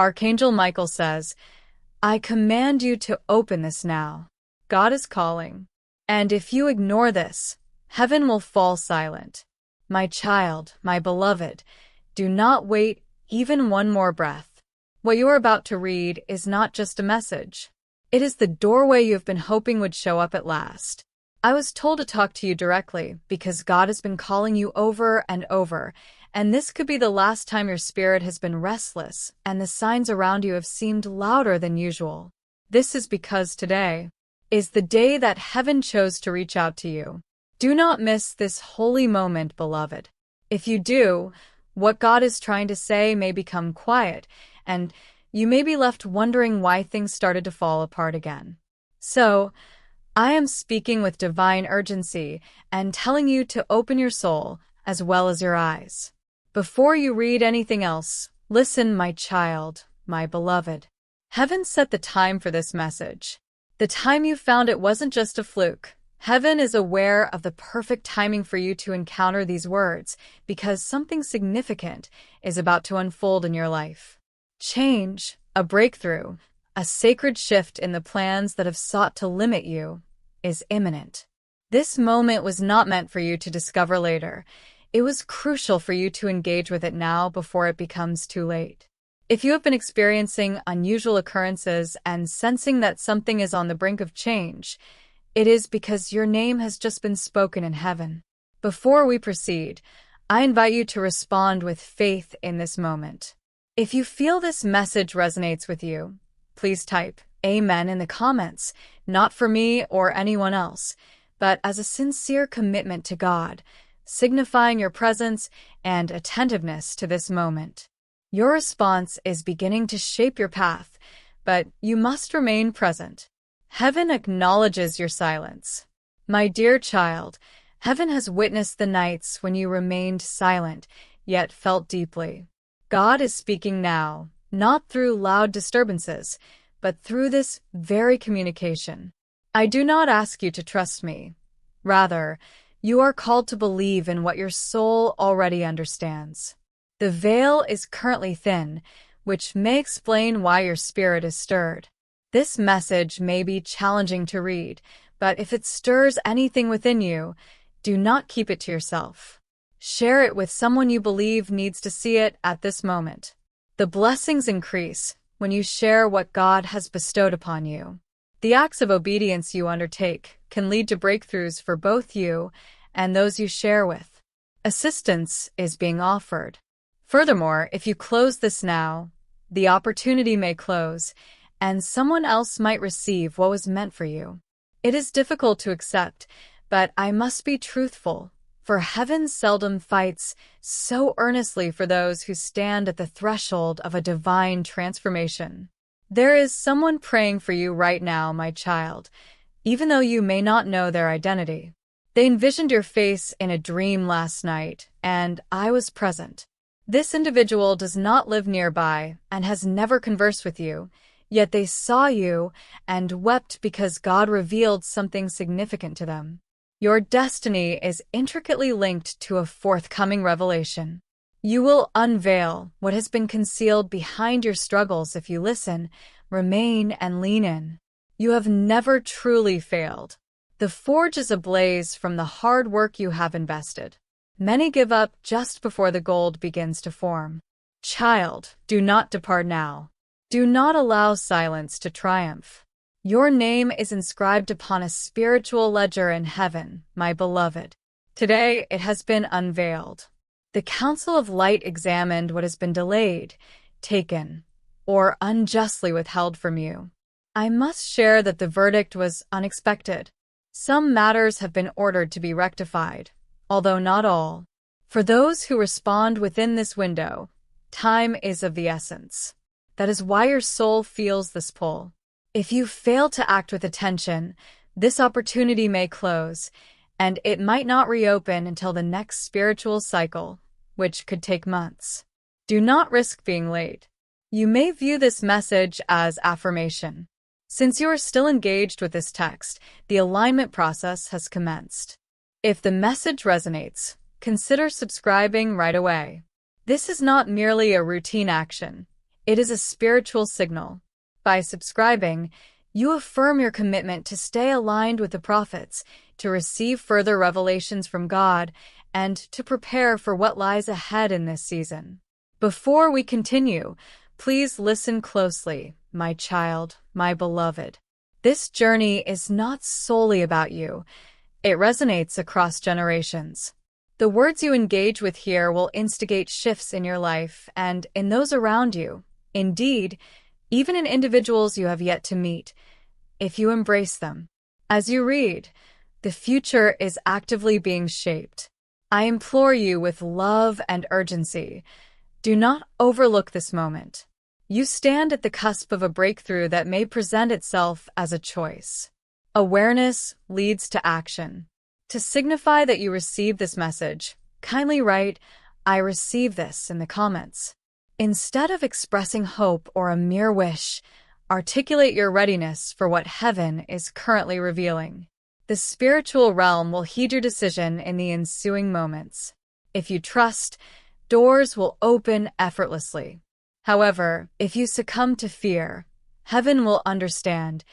Archangel Michael says, I command you to open this now. God is calling. And if you ignore this, heaven will fall silent. My child, my beloved, do not wait even one more breath. What you are about to read is not just a message. It is the doorway you have been hoping would show up at last. I was told to talk to you directly because God has been calling you over and over, and this could be the last time your spirit has been restless and the signs around you have seemed louder than usual. This is because today is the day that heaven chose to reach out to you. Do not miss this holy moment, beloved. If you do, what God is trying to say may become quiet, and you may be left wondering why things started to fall apart again. So, I am speaking with divine urgency and telling you to open your soul as well as your eyes. Before you read anything else, listen, my child, my beloved. Heaven set the time for this message. The time you found it wasn't just a fluke. Heaven is aware of the perfect timing for you to encounter these words because something significant is about to unfold in your life. Change, a breakthrough, a sacred shift in the plans that have sought to limit you is imminent. This moment was not meant for you to discover later. It was crucial for you to engage with it now before it becomes too late. If you have been experiencing unusual occurrences and sensing that something is on the brink of change, it is because your name has just been spoken in heaven. Before we proceed, I invite you to respond with faith in this moment. If you feel this message resonates with you, please type Amen in the comments, not for me or anyone else, but as a sincere commitment to God, signifying your presence and attentiveness to this moment. Your response is beginning to shape your path, but you must remain present. Heaven acknowledges your silence. My dear child, heaven has witnessed the nights when you remained silent, yet felt deeply. God is speaking now, not through loud disturbances, but through this very communication. I do not ask you to trust me. Rather, you are called to believe in what your soul already understands. The veil is currently thin, which may explain why your spirit is stirred. This message may be challenging to read, but if it stirs anything within you, do not keep it to yourself. Share it with someone you believe needs to see it at this moment. The blessings increase when you share what God has bestowed upon you. The acts of obedience you undertake can lead to breakthroughs for both you and those you share with. Assistance is being offered. Furthermore, if you close this now, the opportunity may close, and someone else might receive what was meant for you. It is difficult to accept, but I must be truthful, for heaven seldom fights so earnestly for those who stand at the threshold of a divine transformation. There is someone praying for you right now, my child, even though you may not know their identity. They envisioned your face in a dream last night, and I was present. This individual does not live nearby and has never conversed with you, yet they saw you and wept because God revealed something significant to them. Your destiny is intricately linked to a forthcoming revelation. You will unveil what has been concealed behind your struggles if you listen, remain, and lean in. You have never truly failed. The forge is ablaze from the hard work you have invested. Many give up just before the gold begins to form. Child, do not depart now. Do not allow silence to triumph. Your name is inscribed upon a spiritual ledger in heaven, my beloved. Today it has been unveiled. The Council of Light examined what has been delayed, taken, or unjustly withheld from you. I must share that the verdict was unexpected. Some matters have been ordered to be rectified, although not all. For those who respond within this window, time is of the essence. That is why your soul feels this pull. If you fail to act with attention, this opportunity may close, and it might not reopen until the next spiritual cycle, which could take months. Do not risk being late. You may view this message as affirmation. Since you are still engaged with this text, the alignment process has commenced. If the message resonates, consider subscribing right away. This is not merely a routine action. It is a spiritual signal. By subscribing, you affirm your commitment to stay aligned with the prophets, to receive further revelations from God, and to prepare for what lies ahead in this season. Before we continue, please listen closely, my child, my beloved. This journey is not solely about you. It resonates across generations. The words you engage with here will instigate shifts in your life and in those around you. Indeed, even in individuals you have yet to meet, if you embrace them. As you read, the future is actively being shaped. I implore you with love and urgency, do not overlook this moment. You stand at the cusp of a breakthrough that may present itself as a choice. Awareness leads to action. To signify that you receive this message, kindly write, "I receive this," in the comments. Instead of expressing hope or a mere wish, articulate your readiness for what heaven is currently revealing. The spiritual realm will heed your decision in the ensuing moments. If you trust, doors will open effortlessly. However, if you succumb to fear, heaven will understand,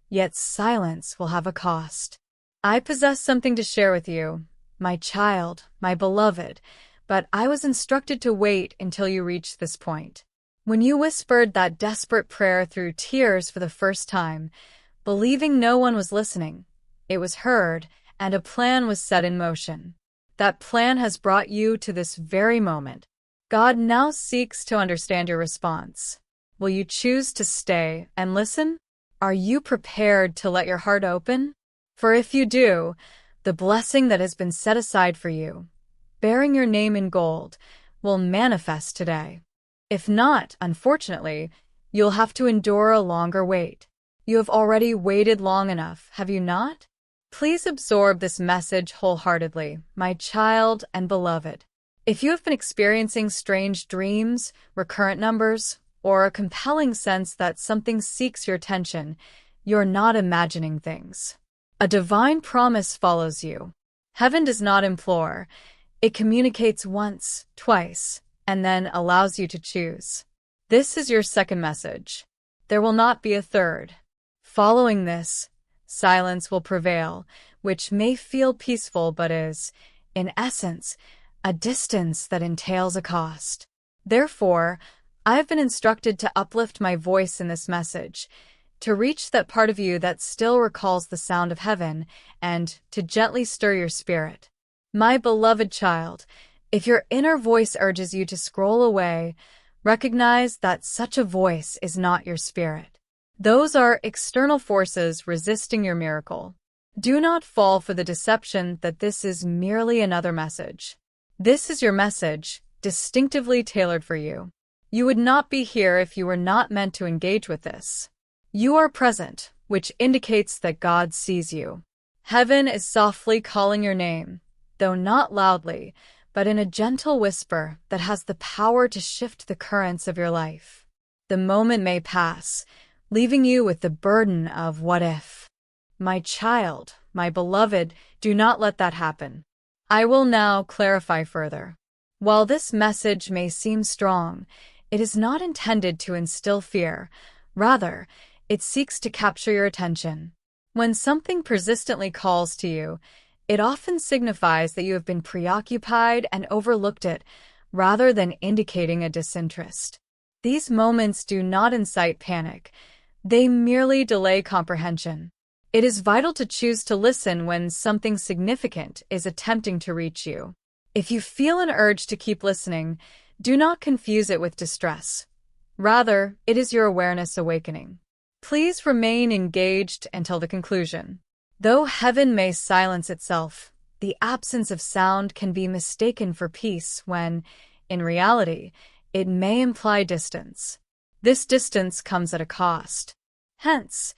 yet silence will have a cost. I possess something to share with you, my child, my beloved, but I was instructed to wait until you reached this point. When you whispered that desperate prayer through tears for the first time, believing no one was listening, it was heard, and a plan was set in motion. That plan has brought you to this very moment. God now seeks to understand your response. Will you choose to stay and listen? Are you prepared to let your heart open? For if you do, the blessing that has been set aside for you, bearing your name in gold, will manifest today. If not, unfortunately, you'll have to endure a longer wait. You have already waited long enough, have you not? Please absorb this message wholeheartedly, my child and beloved. If you have been experiencing strange dreams, recurrent numbers, or a compelling sense that something seeks your attention, you're not imagining things. A divine promise follows you. Heaven does not implore. It communicates once, twice, and then allows you to choose. This is your second message. There will not be a third. Following this, silence will prevail, which may feel peaceful but is, in essence, a distance that entails a cost. Therefore, I have been instructed to uplift my voice in this message, to reach that part of you that still recalls the sound of heaven, and to gently stir your spirit. My beloved child, if your inner voice urges you to scroll away, recognize that such a voice is not your spirit. Those are external forces resisting your miracle. Do not fall for the deception that this is merely another message. This is your message, distinctively tailored for you. You would not be here if you were not meant to engage with this. You are present, which indicates that God sees you. Heaven is softly calling your name, though not loudly, but in a gentle whisper that has the power to shift the currents of your life. The moment may pass, leaving you with the burden of what if. My child, my beloved, do not let that happen. I will now clarify further. While this message may seem strong, it is not intended to instill fear. Rather, it seeks to capture your attention. When something persistently calls to you, it often signifies that you have been preoccupied and overlooked it, rather than indicating a disinterest. These moments do not incite panic. They merely delay comprehension. It is vital to choose to listen when something significant is attempting to reach you. If you feel an urge to keep listening, do not confuse it with distress. Rather, it is your awareness awakening. Please remain engaged until the conclusion. Though heaven may silence itself, the absence of sound can be mistaken for peace when, in reality, it may imply distance. This distance comes at a cost. Hence,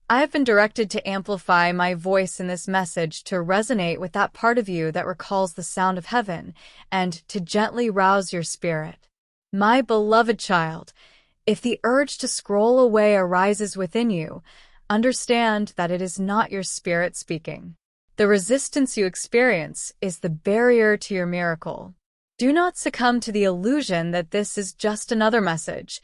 I have been directed to amplify my voice in this message to resonate with that part of you that recalls the sound of heaven and to gently rouse your spirit. My beloved child, if the urge to scroll away arises within you, understand that it is not your spirit speaking. The resistance you experience is the barrier to your miracle. Do not succumb to the illusion that this is just another message.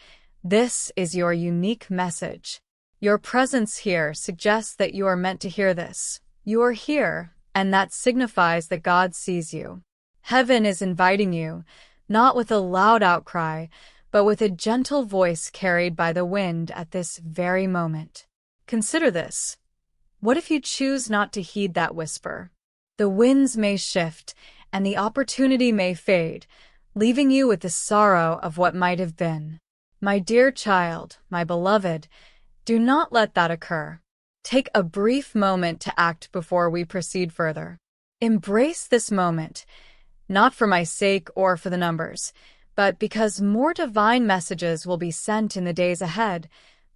This is your unique message. Your presence here suggests that you are meant to hear this. You are here, and that signifies that God sees you. Heaven is inviting you, not with a loud outcry, but with a gentle voice carried by the wind at this very moment. Consider this. What if you choose not to heed that whisper? The winds may shift, and the opportunity may fade, leaving you with the sorrow of what might have been. My dear child, my beloved, do not let that occur. Take a brief moment to act before we proceed further. Embrace this moment, not for my sake or for the numbers, but because more divine messages will be sent in the days ahead,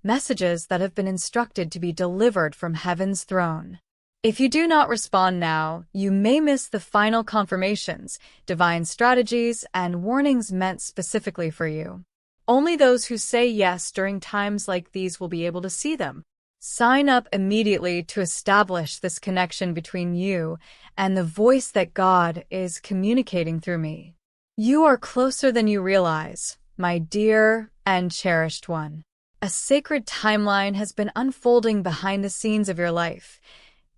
messages that have been instructed to be delivered from heaven's throne. If you do not respond now, you may miss the final confirmations, divine strategies, and warnings meant specifically for you. Only those who say yes during times like these will be able to see them. Sign up immediately to establish this connection between you and the voice that God is communicating through me. You are closer than you realize, my dear and cherished one. A sacred timeline has been unfolding behind the scenes of your life,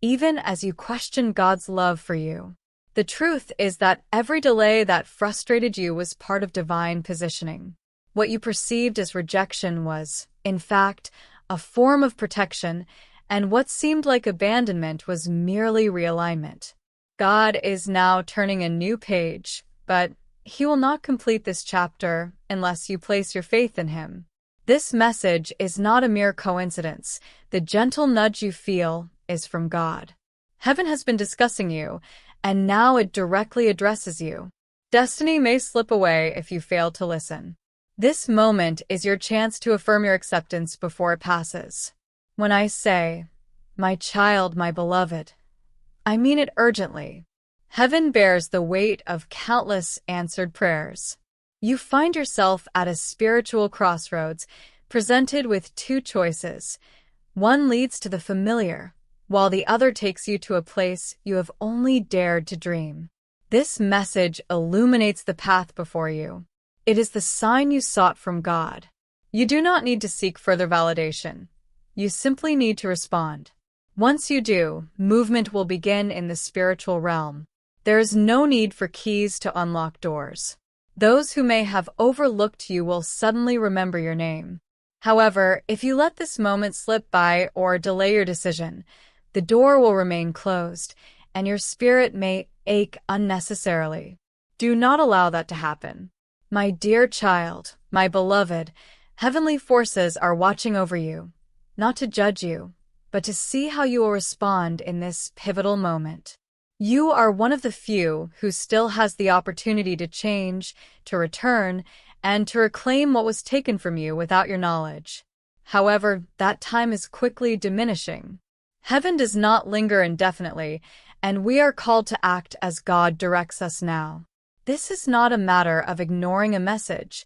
even as you question God's love for you. The truth is that every delay that frustrated you was part of divine positioning. What you perceived as rejection was, in fact, a form of protection, and what seemed like abandonment was merely realignment. God is now turning a new page, but He will not complete this chapter unless you place your faith in Him. This message is not a mere coincidence. The gentle nudge you feel is from God. Heaven has been discussing you, and now it directly addresses you. Destiny may slip away if you fail to listen. This moment is your chance to affirm your acceptance before it passes. When I say, my child, my beloved, I mean it urgently. Heaven bears the weight of countless answered prayers. You find yourself at a spiritual crossroads, presented with two choices. One leads to the familiar, while the other takes you to a place you have only dared to dream. This message illuminates the path before you. It is the sign you sought from God. You do not need to seek further validation. You simply need to respond. Once you do, movement will begin in the spiritual realm. There is no need for keys to unlock doors. Those who may have overlooked you will suddenly remember your name. However, if you let this moment slip by or delay your decision, the door will remain closed, and your spirit may ache unnecessarily. Do not allow that to happen. My dear child, my beloved, heavenly forces are watching over you, not to judge you, but to see how you will respond in this pivotal moment. You are one of the few who still has the opportunity to change, to return, and to reclaim what was taken from you without your knowledge. However, that time is quickly diminishing. Heaven does not linger indefinitely, and we are called to act as God directs us now. This is not a matter of ignoring a message.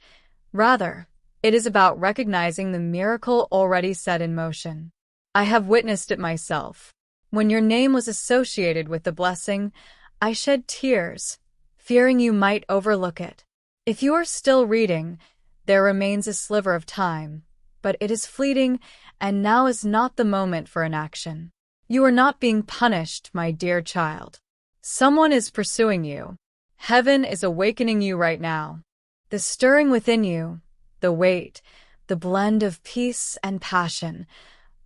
Rather, it is about recognizing the miracle already set in motion. I have witnessed it myself. When your name was associated with the blessing, I shed tears, fearing you might overlook it. If you are still reading, there remains a sliver of time, but it is fleeting, and now is not the moment for inaction. You are not being punished, my dear child. Someone is pursuing you. Heaven is awakening you right now. The stirring within you, the weight, the blend of peace and passion,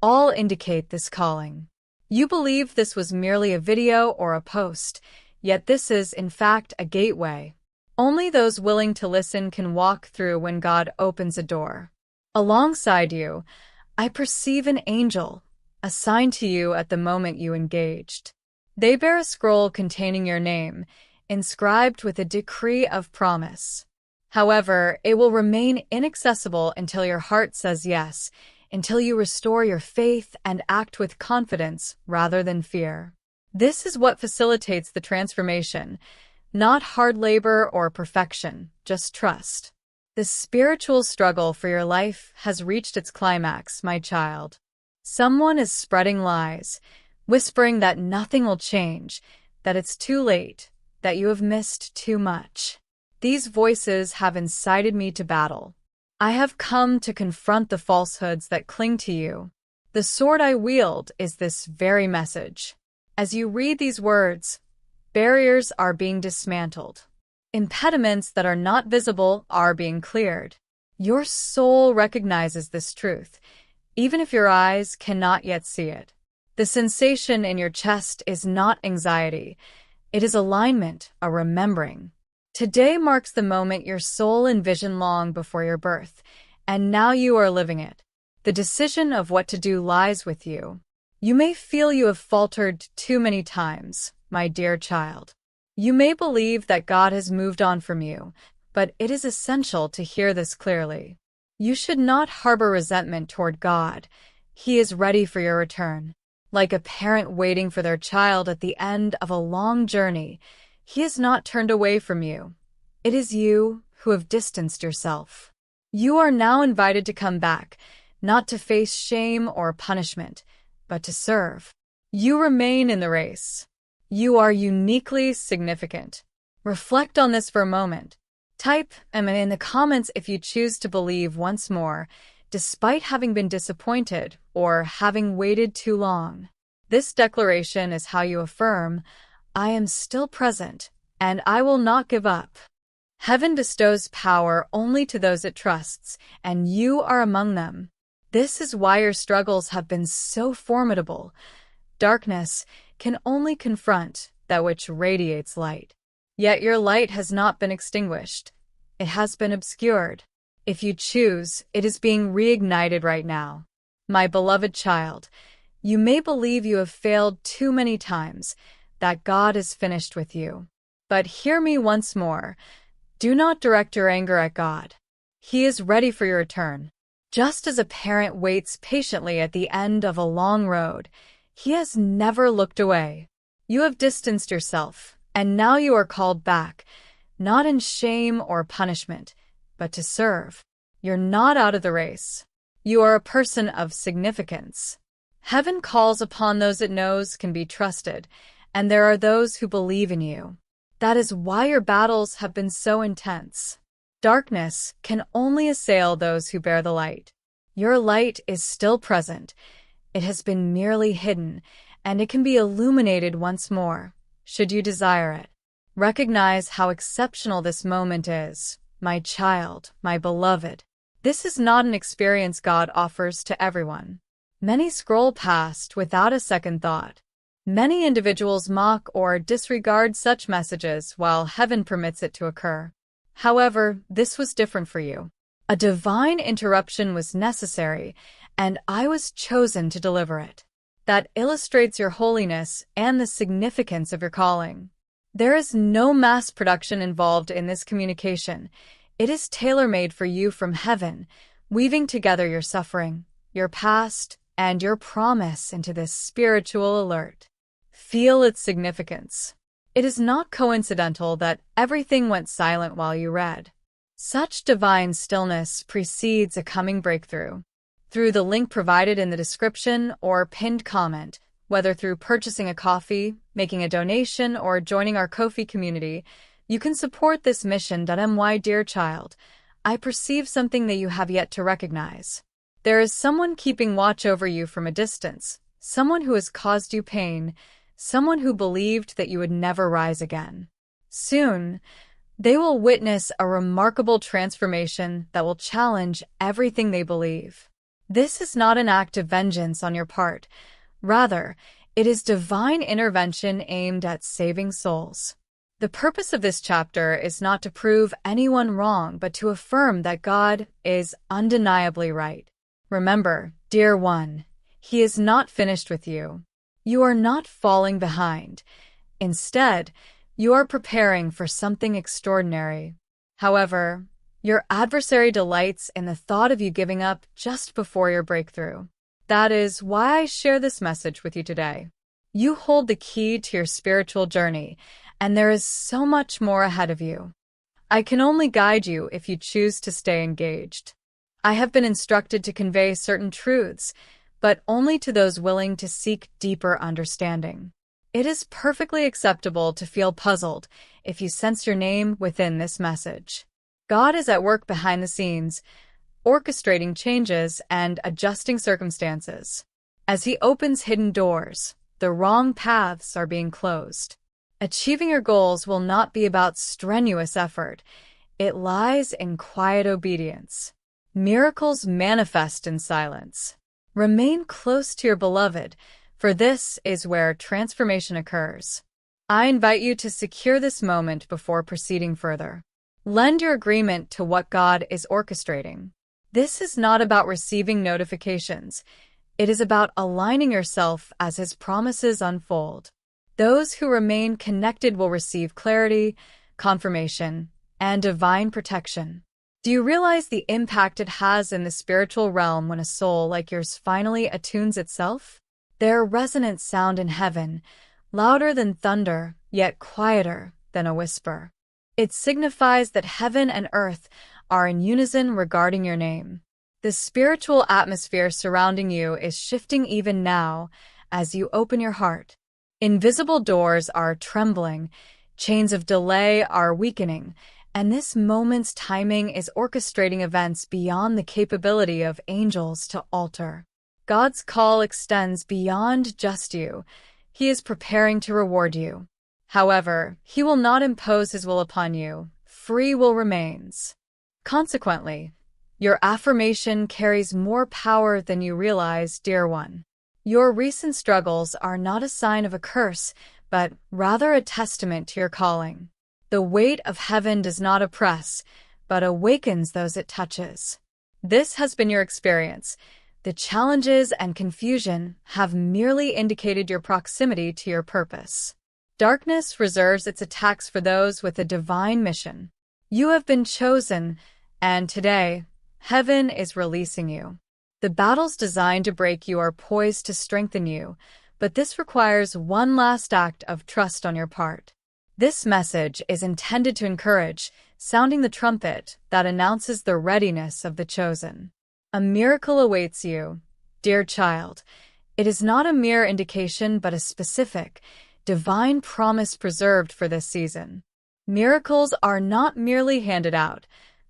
all indicate this calling. You believe this was merely a video or a post, yet this is, in fact, a gateway. Only those willing to listen can walk through when God opens a door. Alongside you, I perceive an angel, assigned to you at the moment you engaged. They bear a scroll containing your name, inscribed with a decree of promise. However, it will remain inaccessible until your heart says yes, until you restore your faith and act with confidence rather than fear. This is what facilitates the transformation, not hard labor or perfection, just trust. The spiritual struggle for your life has reached its climax, my child. Someone is spreading lies, whispering that nothing will change, that it's too late, that you have missed too much. These voices have incited me to battle. I have come to confront the falsehoods that cling to you. The sword I wield is this very message. As you read these words, barriers are being dismantled. Impediments that are not visible are being cleared. Your soul recognizes this truth, even if your eyes cannot yet see it. The sensation in your chest is not anxiety. It is alignment, a remembering. Today marks the moment your soul envisioned long before your birth, and now you are living it. The decision of what to do lies with you. You may feel you have faltered too many times, my dear child. You may believe that God has moved on from you, but it is essential to hear this clearly. You should not harbor resentment toward God. He is ready for your return. Like a parent waiting for their child at the end of a long journey, He has not turned away from you. It is you who have distanced yourself. You are now invited to come back, not to face shame or punishment, but to serve. You remain in the race. You are uniquely significant. Reflect on this for a moment. Type in the comments if you choose to believe once more, despite having been disappointed or having waited too long. This declaration is how you affirm, I am still present, and I will not give up. Heaven bestows power only to those it trusts, and you are among them. This is why your struggles have been so formidable. Darkness can only confront that which radiates light. Yet your light has not been extinguished. It has been obscured. If you choose, it is being reignited right now. My beloved child, you may believe you have failed too many times, that God is finished with you. But hear me once more. Do not direct your anger at God. He is ready for your return. Just as a parent waits patiently at the end of a long road, He has never looked away. You have distanced yourself, and now you are called back, not in shame or punishment, but to serve. You're not out of the race. You are a person of significance. Heaven calls upon those it knows can be trusted, and there are those who believe in you. That is why your battles have been so intense. Darkness can only assail those who bear the light. Your light is still present. It has been merely hidden, and it can be illuminated once more, should you desire it. Recognize how exceptional this moment is, my child, my beloved. This is not an experience God offers to everyone. Many scroll past without a second thought. Many individuals mock or disregard such messages while heaven permits it to occur. However, this was different for you. A divine interruption was necessary, and I was chosen to deliver it. That illustrates your holiness and the significance of your calling. There is no mass production involved in this communication. It is tailor-made for you from heaven, weaving together your suffering, your past, and your promise into this spiritual alert. Feel its significance. It is not coincidental that everything went silent while you read. Such divine stillness precedes a coming breakthrough. Through the link provided in the description or pinned comment, whether through purchasing a coffee, making a donation, or joining our Ko-fi community, you can support this mission. My dear child, I perceive something that you have yet to recognize. There is someone keeping watch over you from a distance, someone who has caused you pain, someone who believed that you would never rise again. Soon, they will witness a remarkable transformation that will challenge everything they believe. This is not an act of vengeance on your part. Rather, it is divine intervention aimed at saving souls. The purpose of this chapter is not to prove anyone wrong, but to affirm that God is undeniably right. Remember, dear one, He is not finished with you. You are not falling behind. Instead, you are preparing for something extraordinary. However, your adversary delights in the thought of you giving up just before your breakthrough. That is why I share this message with you today. You hold the key to your spiritual journey, and there is so much more ahead of you. I can only guide you if you choose to stay engaged. I have been instructed to convey certain truths, but only to those willing to seek deeper understanding. It is perfectly acceptable to feel puzzled if you sense your name within this message. God is at work behind the scenes, orchestrating changes and adjusting circumstances. As he opens hidden doors, the wrong paths are being closed. Achieving your goals will not be about strenuous effort. It lies in quiet obedience. Miracles manifest in silence. Remain close to your beloved, for this is where transformation occurs. I invite you to secure this moment before proceeding further. Lend your agreement to what God is orchestrating. This is not about receiving notifications. It is about aligning yourself as His promises unfold. Those who remain connected will receive clarity, confirmation, and divine protection. Do you realize the impact it has in the spiritual realm when a soul like yours finally attunes itself? Their resonant sound in heaven, louder than thunder, yet quieter than a whisper. It signifies that heaven and earth are in unison regarding your name. The spiritual atmosphere surrounding you is shifting even now as you open your heart. Invisible doors are trembling, chains of delay are weakening, and this moment's timing is orchestrating events beyond the capability of angels to alter. God's call extends beyond just you. He is preparing to reward you. However, He will not impose His will upon you. Free will remains. Consequently, your affirmation carries more power than you realize, dear one. Your recent struggles are not a sign of a curse, but rather a testament to your calling. The weight of heaven does not oppress, but awakens those it touches. This has been your experience. The challenges and confusion have merely indicated your proximity to your purpose. Darkness reserves its attacks for those with a divine mission. You have been chosen, and today, heaven is releasing you. The battles designed to break you are poised to strengthen you, but this requires one last act of trust on your part. This message is intended to encourage, sounding the trumpet that announces the readiness of the chosen. A miracle awaits you, dear child. It is not a mere indication, but a specific, divine promise preserved for this season. Miracles are not merely handed out.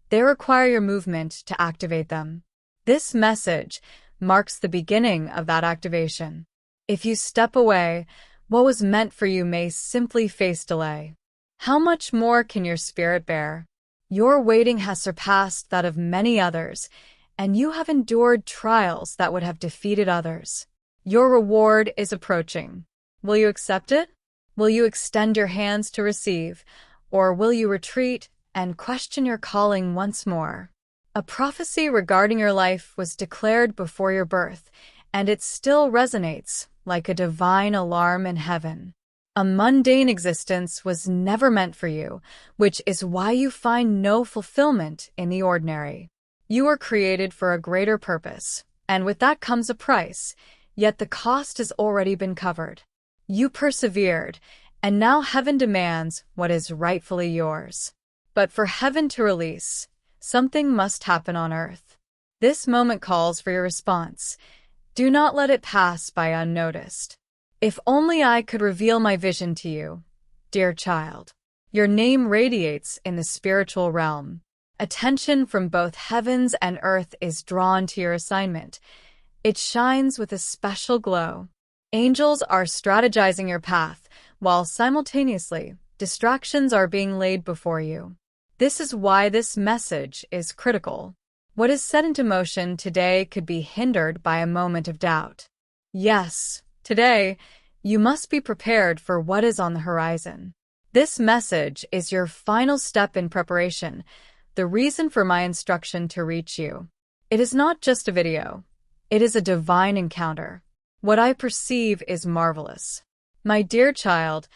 They require your movement to activate them. This message marks the beginning of that activation. If you step away, what was meant for you may simply face delay. How much more can your spirit bear? Your waiting has surpassed that of many others, and you have endured trials that would have defeated others. Your reward is approaching. Will you accept it? Will you extend your hands to receive, or will you retreat and question your calling once more? A prophecy regarding your life was declared before your birth, and it still resonates like a divine alarm in heaven. A mundane existence was never meant for you, which is why you find no fulfillment in the ordinary. You were created for a greater purpose, and with that comes a price, yet the cost has already been covered. You persevered, and now heaven demands what is rightfully yours. But for heaven to release, something must happen on earth. This moment calls for your response. Do not let it pass by unnoticed. If only I could reveal my vision to you, dear child. Your name radiates in the spiritual realm. Attention from both heavens and earth is drawn to your assignment. It shines with a special glow. Angels are strategizing your path, while simultaneously, distractions are being laid before you. This is why this message is critical. What is set into motion today could be hindered by a moment of doubt. Yes, today, you must be prepared for what is on the horizon. This message is your final step in preparation, the reason for my instruction to reach you. It is not just a video. It is a divine encounter. What I perceive is marvelous. My dear child,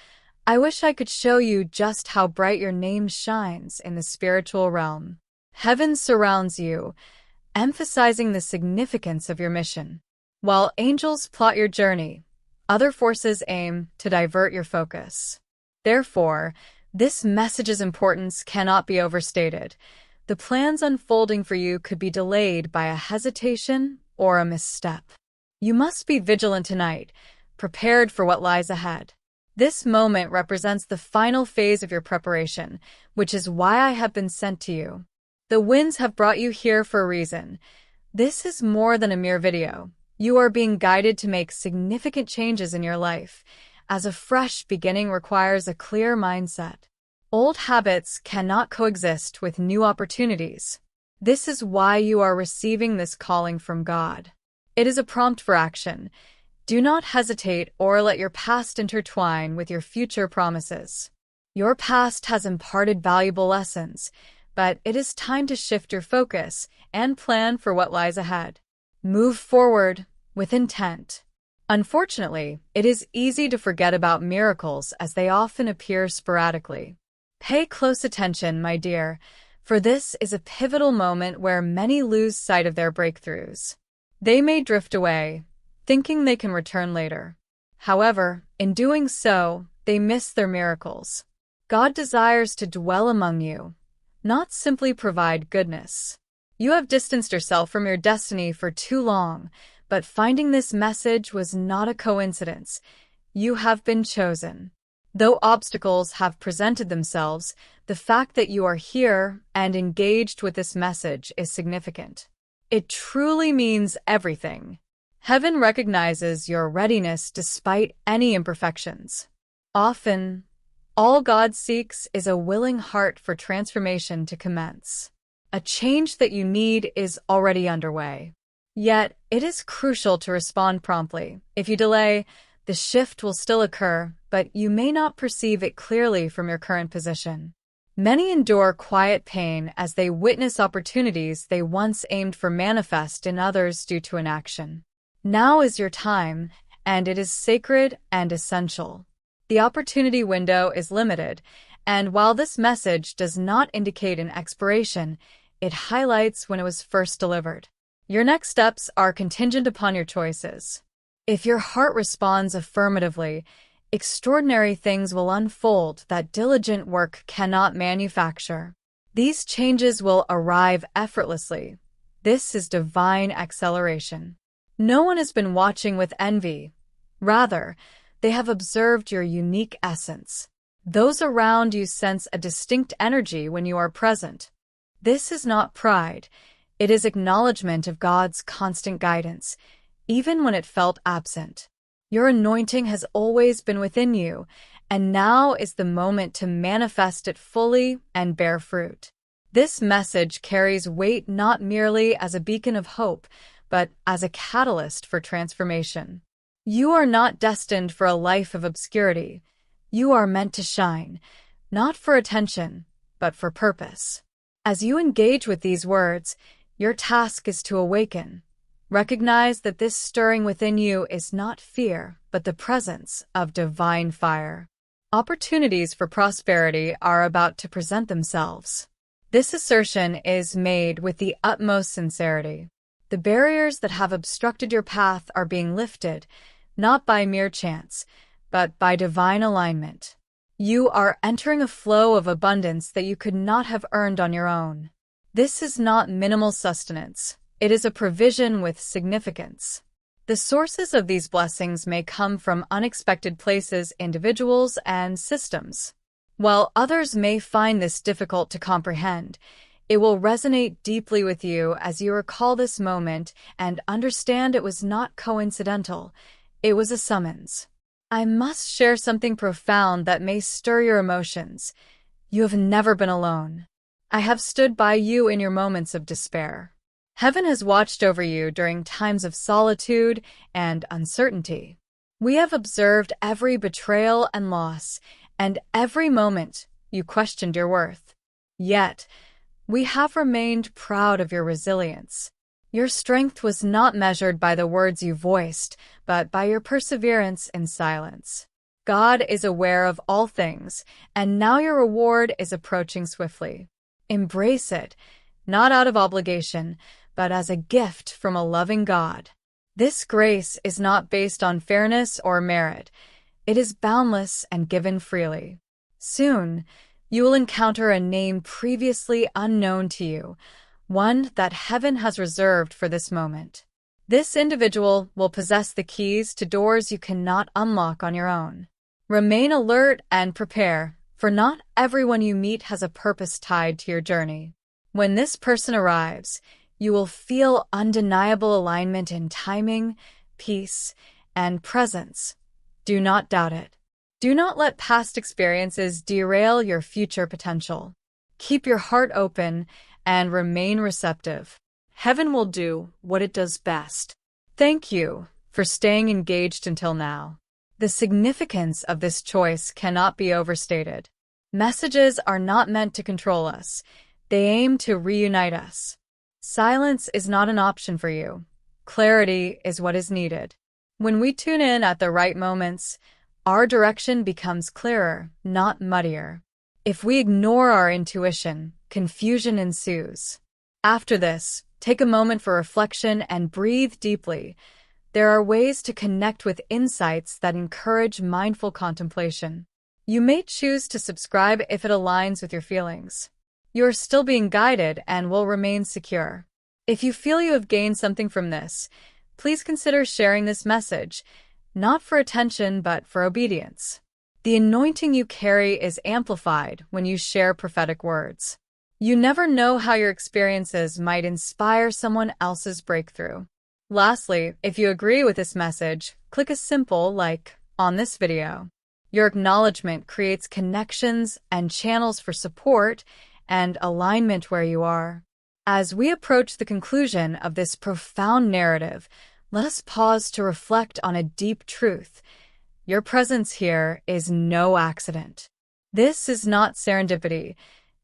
I wish I could show you just how bright your name shines in the spiritual realm. Heaven surrounds you, emphasizing the significance of your mission. While angels plot your journey, other forces aim to divert your focus. Therefore, this message's importance cannot be overstated. The plans unfolding for you could be delayed by a hesitation or a misstep. You must be vigilant tonight, prepared for what lies ahead. This moment represents the final phase of your preparation, which is why I have been sent to you. The winds have brought you here for a reason. This is more than a mere video. You are being guided to make significant changes in your life, as a fresh beginning requires a clear mindset. Old habits cannot coexist with new opportunities. This is why you are receiving this calling from God. It is a prompt for action. Do not hesitate or let your past intertwine with your future promises. Your past has imparted valuable lessons, but it is time to shift your focus and plan for what lies ahead. Move forward with intent. Unfortunately, it is easy to forget about miracles as they often appear sporadically. Pay close attention, my dear, for this is a pivotal moment where many lose sight of their breakthroughs. They may drift away, thinking they can return later. However, in doing so, they miss their miracles. God desires to dwell among you, not simply provide goodness. You have distanced yourself from your destiny for too long, but finding this message was not a coincidence. You have been chosen. Though obstacles have presented themselves, the fact that you are here and engaged with this message is significant. It truly means everything. Heaven recognizes your readiness despite any imperfections. Often, all God seeks is a willing heart for transformation to commence. A change that you need is already underway. Yet, it is crucial to respond promptly. If you delay, the shift will still occur, but you may not perceive it clearly from your current position. Many endure quiet pain as they witness opportunities they once aimed for manifest in others due to inaction. Now is your time, and it is sacred and essential. The opportunity window is limited, and while this message does not indicate an expiration, it highlights when it was first delivered. Your next steps are contingent upon your choices. If your heart responds affirmatively, extraordinary things will unfold that diligent work cannot manufacture. These changes will arrive effortlessly. This is divine acceleration. No one has been watching with envy. Rather, they have observed your unique essence. Those around you sense a distinct energy when you are present. This is not pride. It is acknowledgement of God's constant guidance, even when it felt absent. Your anointing has always been within you, and now is the moment to manifest it fully and bear fruit. This message carries weight not merely as a beacon of hope, but as a catalyst for transformation. You are not destined for a life of obscurity. You are meant to shine, not for attention, but for purpose. As you engage with these words, your task is to awaken. Recognize that this stirring within you is not fear, but the presence of divine fire. Opportunities for prosperity are about to present themselves. This assertion is made with the utmost sincerity. The barriers that have obstructed your path are being lifted, not by mere chance, but by divine alignment. You are entering a flow of abundance that you could not have earned on your own. This is not minimal sustenance. It is a provision with significance. The sources of these blessings may come from unexpected places, individuals, and systems. While others may find this difficult to comprehend, it will resonate deeply with you as you recall this moment and understand it was not coincidental. It was a summons. I must share something profound that may stir your emotions. You have never been alone. I have stood by you in your moments of despair. Heaven has watched over you during times of solitude and uncertainty. We have observed every betrayal and loss, and every moment you questioned your worth. Yet, we have remained proud of your resilience. Your strength was not measured by the words you voiced, but by your perseverance in silence. God is aware of all things, and now your reward is approaching swiftly. Embrace it, not out of obligation, but as a gift from a loving God. This grace is not based on fairness or merit. It is boundless and given freely. Soon, you will encounter a name previously unknown to you, one that heaven has reserved for this moment. This individual will possess the keys to doors you cannot unlock on your own. Remain alert and prepare, for not everyone you meet has a purpose tied to your journey. When this person arrives, you will feel undeniable alignment in timing, peace, and presence. Do not doubt it. Do not let past experiences derail your future potential. Keep your heart open and remain receptive. Heaven will do what it does best. Thank you for staying engaged until now. The significance of this choice cannot be overstated. Messages are not meant to control us. They aim to reunite us. Silence is not an option for you. Clarity is what is needed. When we tune in at the right moments, our direction becomes clearer, not muddier. If we ignore our intuition, confusion ensues. After this, take a moment for reflection and breathe deeply. There are ways to connect with insights that encourage mindful contemplation. You may choose to subscribe if it aligns with your feelings. You are still being guided and will remain secure. If you feel you have gained something from this, please consider sharing this message, not for attention but for obedience. The anointing you carry is amplified when you share prophetic words. You never know how your experiences might inspire someone else's breakthrough. Lastly, if you agree with this message, click a simple like on this video. Your acknowledgement creates connections and channels for support and alignment where you are. As we approach the conclusion of this profound narrative, let us pause to reflect on a deep truth. Your presence here is no accident. This is not serendipity.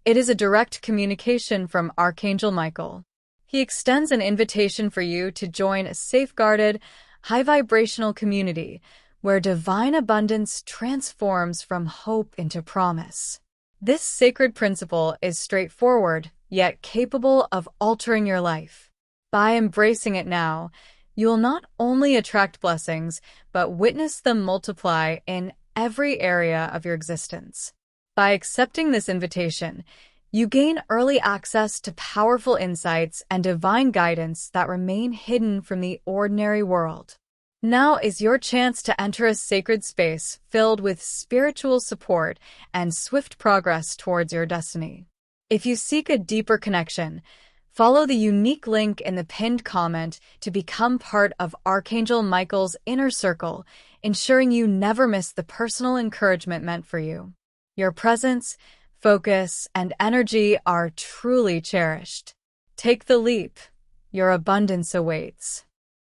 It is a direct communication from Archangel Michael. He extends an invitation for you to join a safeguarded, high-vibrational community where divine abundance transforms from hope into promise. This sacred principle is straightforward, yet capable of altering your life. By embracing it now, you will not only attract blessings, but witness them multiply in every area of your existence. By accepting this invitation, you gain early access to powerful insights and divine guidance that remain hidden from the ordinary world. Now is your chance to enter a sacred space filled with spiritual support and swift progress towards your destiny. If you seek a deeper connection, follow the unique link in the pinned comment to become part of Archangel Michael's inner circle, ensuring you never miss the personal encouragement meant for you. Your presence, focus, and energy are truly cherished. Take the leap. Your abundance awaits.